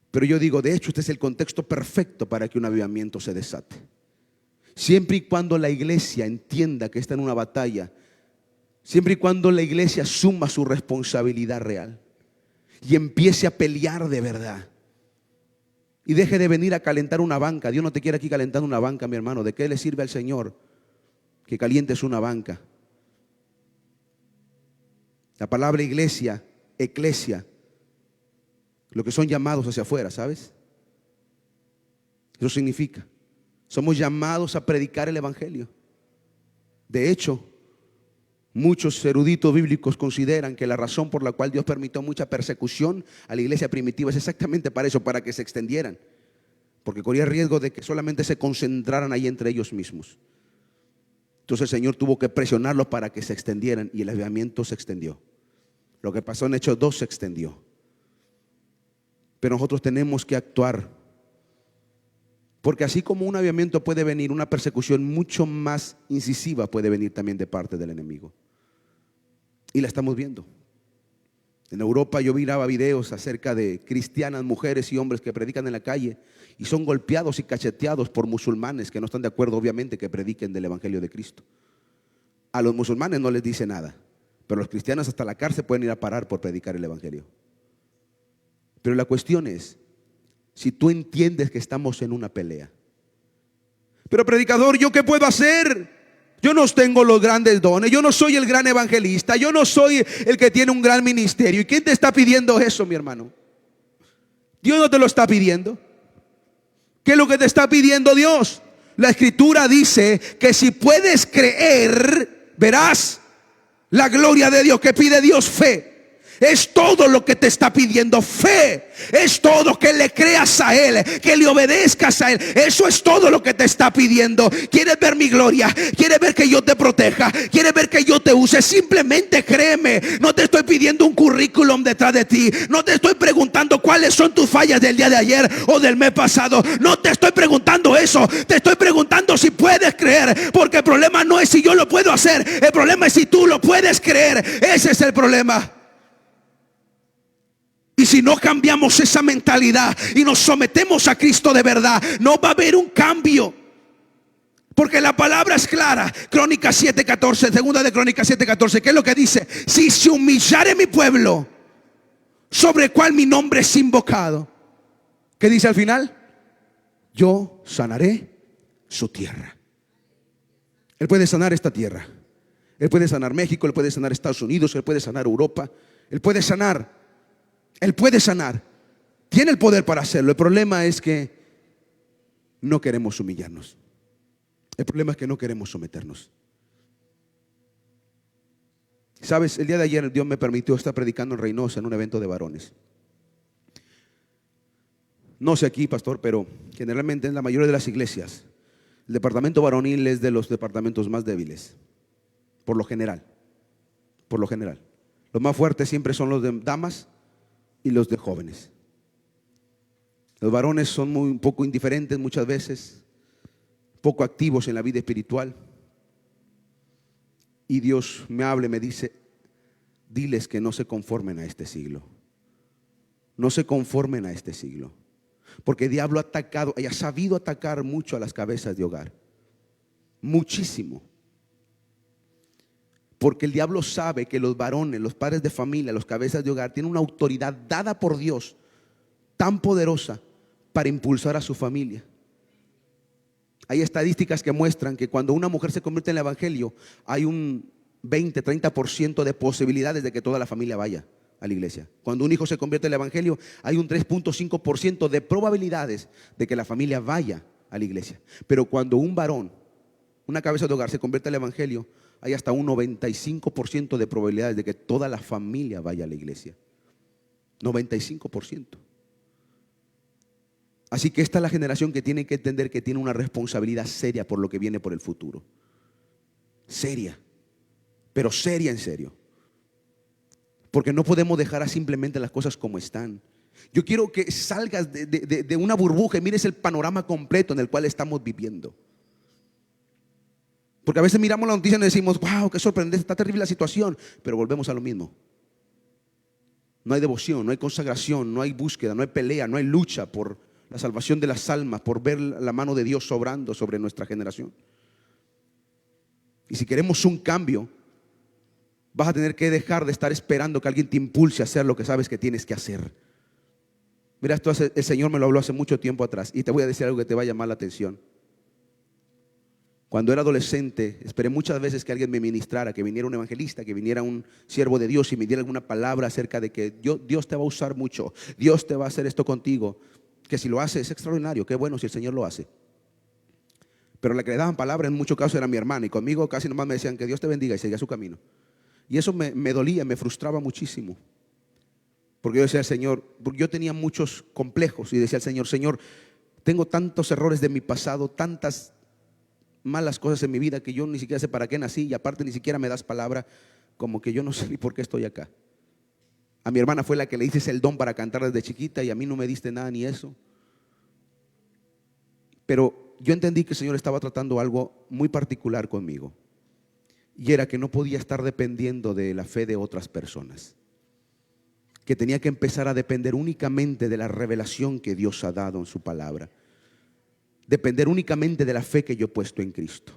Pero yo digo, de hecho, este es el contexto perfecto para que un avivamiento se desate. Siempre y cuando la iglesia entienda que está en una batalla, siempre y cuando la iglesia asuma su responsabilidad real y empiece a pelear de verdad. Y deje de venir a calentar una banca. Dios no te quiere aquí calentando una banca, mi hermano. ¿De qué le sirve al Señor que calientes una banca? La palabra iglesia, eclesia, lo que son llamados hacia afuera, ¿sabes? Eso significa, somos llamados a predicar el evangelio. De hecho, muchos eruditos bíblicos consideran que la razón por la cual Dios permitió mucha persecución a la iglesia primitiva es exactamente para eso, para que se extendieran, porque corría riesgo de que solamente se concentraran ahí entre ellos mismos. Entonces el Señor tuvo que presionarlos para que se extendieran, y el avivamiento se extendió. Lo que pasó en Hechos 2 se extendió. Pero nosotros tenemos que actuar, porque así como un avivamiento puede venir, una persecución mucho más incisiva puede venir también de parte del enemigo. Y la estamos viendo. En Europa yo miraba videos acerca de cristianas, mujeres y hombres que predican en la calle y son golpeados y cacheteados por musulmanes que no están de acuerdo, obviamente, que prediquen del evangelio de Cristo. A los musulmanes no les dice nada, pero los cristianos hasta la cárcel pueden ir a parar por predicar el evangelio. Pero la cuestión es, si tú entiendes que estamos en una pelea. Pero predicador, ¿yo qué puedo hacer? Yo no tengo los grandes dones, yo no soy el gran evangelista, yo no soy el que tiene un gran ministerio. ¿Y quién te está pidiendo eso, mi hermano? Dios no te lo está pidiendo. ¿Qué es lo que te está pidiendo Dios? La Escritura dice que si puedes creer, verás la gloria de Dios. ¿Qué pide Dios? Fe. Es todo lo que te está pidiendo, fe. Es todo, que le creas a Él, que le obedezcas a Él. Eso es todo lo que te está pidiendo. ¿Quieres ver mi gloria? ¿Quieres ver que yo te proteja? ¿Quieres ver que yo te use? Simplemente créeme. No te estoy pidiendo un currículum detrás de ti. No te estoy preguntando cuáles son tus fallas del día de ayer o del mes pasado. No te estoy preguntando eso. Te estoy preguntando si puedes creer, porque el problema no es si yo lo puedo hacer. El problema es si tú lo puedes creer. Ese es el problema. Y si no cambiamos esa mentalidad y nos sometemos a Cristo de verdad, no va a haber un cambio. Porque la palabra es clara. Crónicas 7:14, segunda de Crónicas 7:14. ¿Qué es lo que dice? Si se humillare mi pueblo, sobre el cual mi nombre es invocado. ¿Qué dice al final? Yo sanaré su tierra. Él puede sanar esta tierra. Él puede sanar México, Él puede sanar Estados Unidos, Él puede sanar Europa. Él puede sanar. Él puede sanar. Tiene el poder para hacerlo. El problema es que no queremos humillarnos. El problema es que no queremos someternos. Sabes, el día de ayer Dios me permitió estar predicando en Reynosa en un evento de varones. No sé aquí, pastor, pero generalmente en la mayoría de las iglesias el departamento varonil es de los departamentos más débiles. Por lo general. Por lo general. Los más fuertes siempre son los de damas y los de jóvenes. Los varones son un poco indiferentes muchas veces, poco activos en la vida espiritual. Y Dios me habla y me dice: diles que no se conformen a este siglo. No se conformen a este siglo. Porque el diablo ha atacado y ha sabido atacar mucho a las cabezas de hogar. Muchísimo. Porque el diablo sabe que los varones, los padres de familia, los cabezas de hogar tienen una autoridad dada por Dios tan poderosa para impulsar a su familia. Hay estadísticas que muestran que cuando una mujer se convierte en el evangelio, hay un 20-30% de posibilidades de que toda la familia vaya a la iglesia. Cuando un hijo se convierte al evangelio, hay un 3.5% de probabilidades de que la familia vaya a la iglesia. Pero cuando un varón, una cabeza de hogar, se convierte al evangelio, hay hasta un 95% de probabilidades de que toda la familia vaya a la iglesia. 95%. Así que esta es la generación que tiene que entender que tiene una responsabilidad seria por lo que viene por el futuro. Seria, pero seria en serio. Porque no podemos dejar a simplemente las cosas como están. Yo quiero que salgas de una burbuja y mires el panorama completo en el cual estamos viviendo. Porque a veces miramos la noticia y decimos, wow, qué sorprendente, está terrible la situación. Pero volvemos a lo mismo. No hay devoción, no hay consagración, no hay búsqueda, no hay pelea, no hay lucha por la salvación de las almas, por ver la mano de Dios sobrando sobre nuestra generación. Y si queremos un cambio, vas a tener que dejar de estar esperando que alguien te impulse a hacer lo que sabes que tienes que hacer. Mira, esto el Señor me lo habló hace mucho tiempo atrás, y te voy a decir algo que te va a llamar la atención. Cuando era adolescente, esperé muchas veces que alguien me ministrara, que viniera un evangelista, que viniera un siervo de Dios y me diera alguna palabra acerca de que Dios te va a usar mucho, Dios te va a hacer esto contigo, que si lo hace es extraordinario, qué bueno si el Señor lo hace. Pero la que le daban palabra en muchos casos era mi hermana, y conmigo casi nomás me decían que Dios te bendiga y seguía su camino. Y eso me dolía, me frustraba muchísimo. Porque yo decía al Señor, porque yo tenía muchos complejos y decía al Señor, Señor, tengo tantos errores de mi pasado, tantas malas cosas en mi vida que yo ni siquiera sé para qué nací, y aparte ni siquiera me das palabra, como que yo no sé ni por qué estoy acá. A mi hermana fue la que le diste el don para cantar desde chiquita y a mí no me diste nada ni eso. Pero yo entendí que el Señor estaba tratando algo muy particular conmigo, y era que no podía estar dependiendo de la fe de otras personas, que tenía que empezar a depender únicamente de la revelación que Dios ha dado en su palabra, depender únicamente de la fe que yo he puesto en Cristo.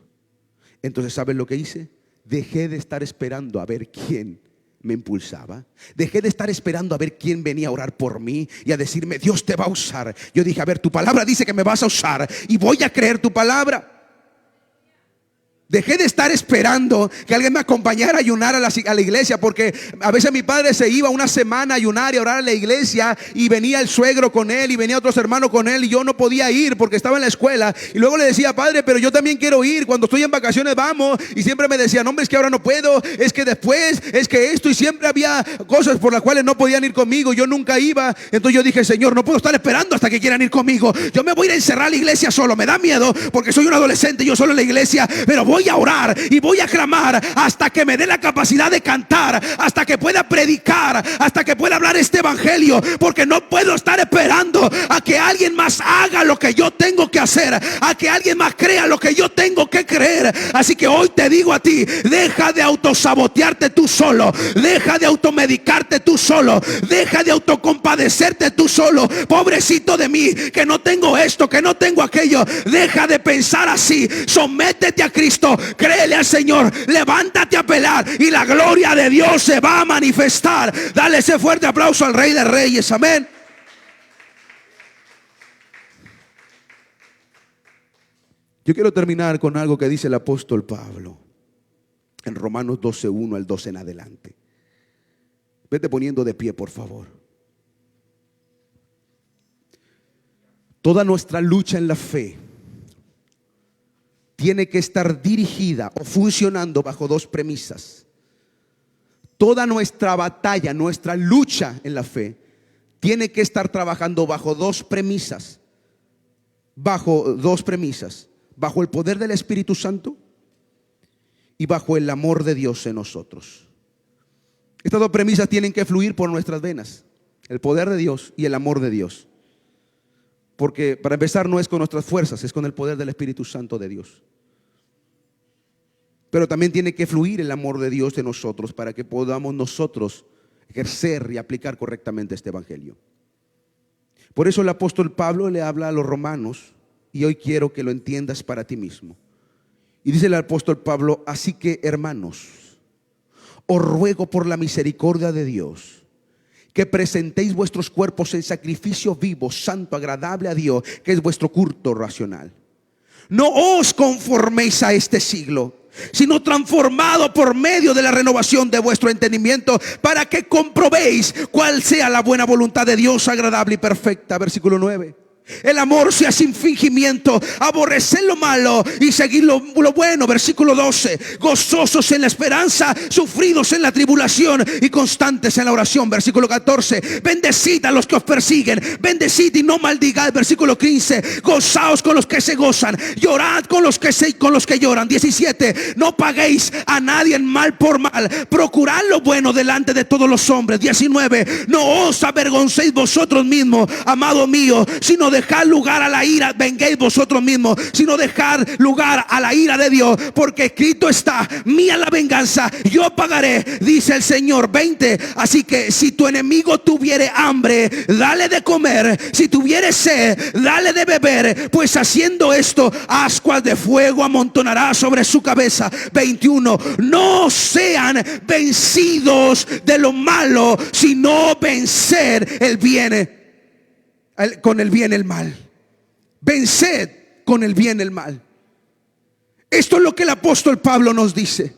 Entonces, ¿sabes lo que hice? Dejé de estar esperando a ver quién me impulsaba. Dejé de estar esperando a ver quién venía a orar por mí y a decirme, Dios te va a usar. Yo dije, a ver, tu palabra dice que me vas a usar y voy a creer tu palabra. Dejé de estar esperando que alguien me acompañara a ayunar a la iglesia, porque a veces mi padre se iba una semana a ayunar y a orar a la iglesia, y venía el suegro con él y venía otros hermanos con él, y yo no podía ir porque estaba en la escuela. Y luego le decía, padre, pero yo también quiero ir, cuando estoy en vacaciones vamos. Y siempre me decía, no, hombre, es que ahora no puedo, es que después, es que esto. Y siempre había cosas por las cuales no podían ir conmigo, yo nunca iba. Entonces yo dije, Señor, no puedo estar esperando hasta que quieran ir conmigo. Yo me voy a ir a encerrar a la iglesia solo, me da miedo porque soy un adolescente, yo solo en la iglesia, pero voy a orar y voy a clamar hasta que me dé la capacidad de cantar, hasta que pueda predicar, hasta que pueda hablar este evangelio, porque no puedo estar esperando a que alguien más haga lo que yo tengo que hacer, a que alguien más crea lo que yo tengo que creer. Así que hoy te digo a ti, deja de autosabotearte tú solo, deja de automedicarte tú solo, deja de autocompadecerte tú solo. Pobrecito de mí, que no tengo esto, que no tengo aquello. Deja de pensar así, sométete a Cristo, créele al Señor, levántate a pelear y la gloria de Dios se va a manifestar. Dale ese fuerte aplauso al Rey de Reyes, amén. Yo quiero terminar con algo que dice el apóstol Pablo en Romanos 12:1 al 12 en adelante. Vete poniendo de pie, por favor. Toda nuestra lucha en la fe tiene que estar dirigida o funcionando bajo dos premisas. Toda nuestra batalla, nuestra lucha en la fe tiene que estar trabajando bajo dos premisas. Bajo dos premisas. Bajo el poder del Espíritu Santo y bajo el amor de Dios en nosotros. Estas dos premisas tienen que fluir por nuestras venas: el poder de Dios y el amor de Dios. Porque para empezar no es con nuestras fuerzas, es con el poder del Espíritu Santo de Dios. Pero también tiene que fluir el amor de Dios en nosotros para que podamos nosotros ejercer y aplicar correctamente este evangelio. Por eso el apóstol Pablo le habla a los romanos, y hoy quiero que lo entiendas para ti mismo. Y dice el apóstol Pablo: así que, hermanos, os ruego por la misericordia de Dios que presentéis vuestros cuerpos en sacrificio vivo, santo, agradable a Dios, que es vuestro culto racional. No os conforméis a este siglo, sino transformado por medio de la renovación de vuestro entendimiento, para que comprobéis cuál sea la buena voluntad de Dios, agradable y perfecta. Versículo 9. El amor sea sin fingimiento, aborrecer lo malo y seguir lo bueno. Versículo 12. Gozosos en la esperanza, sufridos en la tribulación y constantes en la oración. Versículo 14. Bendecid a los que os persiguen, bendecid y no maldigad. Versículo 15. Gozaos con los que se gozan, llorad con los que lloran. 17. No paguéis a nadie en mal por mal, procurad lo bueno delante de todos los hombres. 19. No os avergoncéis vosotros mismos, amado mío, sino dejar lugar a la ira. Venguéis vosotros mismos, sino dejar lugar a la ira de Dios, porque escrito está: mía la venganza, yo pagaré, dice el Señor. 20. Así que si tu enemigo tuviere hambre, dale de comer; si tuviere sed, dale de beber, pues haciendo esto, ascuas de fuego amontonará sobre su cabeza. 21. No sean vencidos de lo malo, sino vencer el bien con el bien el mal. Venced con el bien el mal. Esto es lo que el apóstol Pablo nos dice.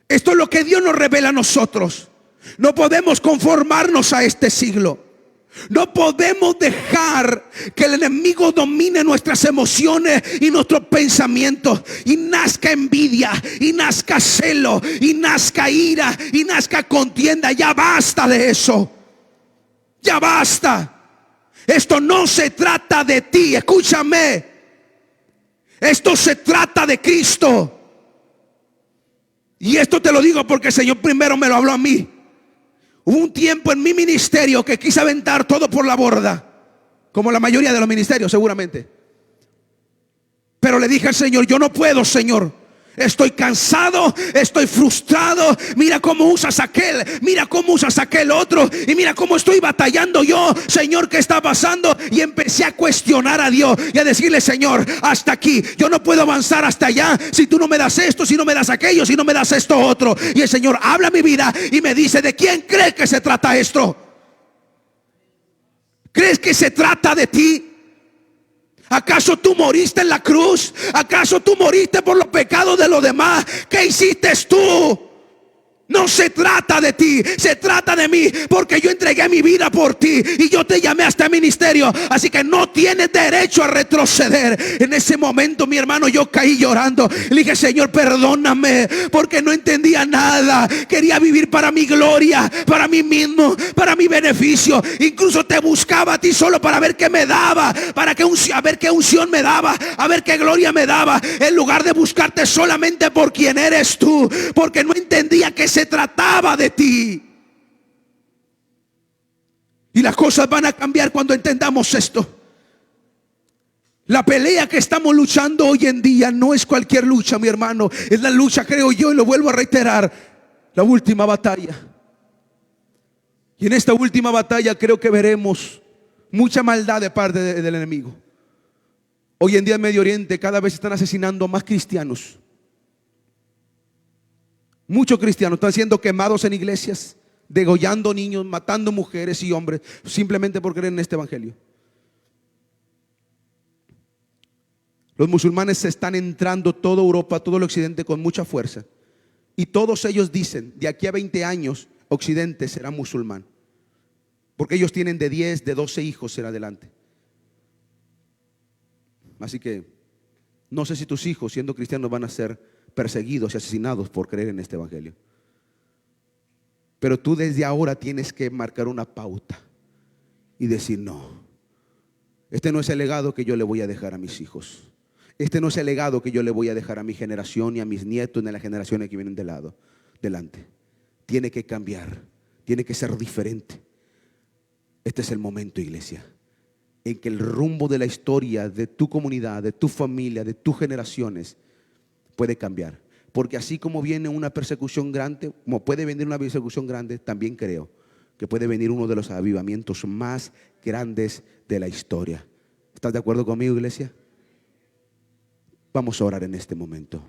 Esto es lo que Dios nos revela a nosotros. No podemos conformarnos a este siglo. No podemos dejar que el enemigo domine nuestras emociones y nuestros pensamientos, y nazca envidia, y nazca celo, y nazca ira, y nazca contienda. Ya basta de eso. Ya basta. Esto no se trata de ti, escúchame. Esto se trata de Cristo. Y esto te lo digo porque el Señor primero me lo habló a mí. Hubo un tiempo en mi ministerio que quise aventar todo por la borda, como la mayoría de los ministerios seguramente. Pero le dije al Señor: yo no puedo, Señor. Estoy cansado, estoy frustrado. Mira cómo usas aquel, mira cómo usas aquel otro, y mira cómo estoy batallando yo. Señor, ¿qué está pasando? Y empecé a cuestionar a Dios y a decirle: Señor, hasta aquí. Yo no puedo avanzar hasta allá si tú no me das esto, si no me das aquello, si no me das esto otro. Y el Señor habla a mi vida y me dice: ¿de quién crees que se trata esto? ¿Crees que se trata de ti? ¿Acaso tú moriste en la cruz? ¿Acaso tú moriste por los pecados de los demás? ¿Qué hiciste tú? No se trata de ti, se trata de mí, porque yo entregué mi vida por ti y yo te llamé a este ministerio. Así que no tienes derecho a retroceder. En ese momento, mi hermano, yo caí llorando. Le dije: Señor, perdóname, porque no entendía nada. Quería vivir para mi gloria, para mí mismo, para mi beneficio. Incluso te buscaba a ti solo para ver qué me daba, a ver qué unción me daba, a ver qué gloria me daba, en lugar de buscarte solamente por quien eres tú, porque no entendía que se trataba de ti. Y las cosas van a cambiar cuando entendamos esto. La pelea que estamos luchando hoy en día no es cualquier lucha, mi hermano. Es la lucha, creo yo, y lo vuelvo a reiterar, la última batalla. Y en esta última batalla creo que veremos mucha maldad de parte del enemigo. Hoy en día en Medio Oriente cada vez están asesinando más cristianos. Muchos cristianos están siendo quemados en iglesias, degollando niños, matando mujeres y hombres, simplemente por creer en este evangelio. Los musulmanes están entrando toda Europa, todo el occidente con mucha fuerza. Y todos ellos dicen: de aquí a 20 años Occidente será musulmán. Porque ellos tienen de 10, de 12 hijos en adelante. Así que no sé si tus hijos, siendo cristianos, van a ser perseguidos y asesinados por creer en este evangelio. Pero tú desde ahora tienes que marcar una pauta y decir: no, este no es el legado que yo le voy a dejar a mis hijos. Este no es el legado que yo le voy a dejar a mi generación, ni a mis nietos, ni a las generaciones que vienen delante. Tiene que cambiar, tiene que ser diferente. Este es el momento, iglesia, en que el rumbo de la historia de tu comunidad, de tu familia, de tus generaciones puede cambiar. Porque así como viene una persecución grande, como puede venir una persecución grande, también creo que puede venir uno de los avivamientos más grandes de la historia. ¿Estás de acuerdo conmigo, iglesia? Vamos a orar en este momento.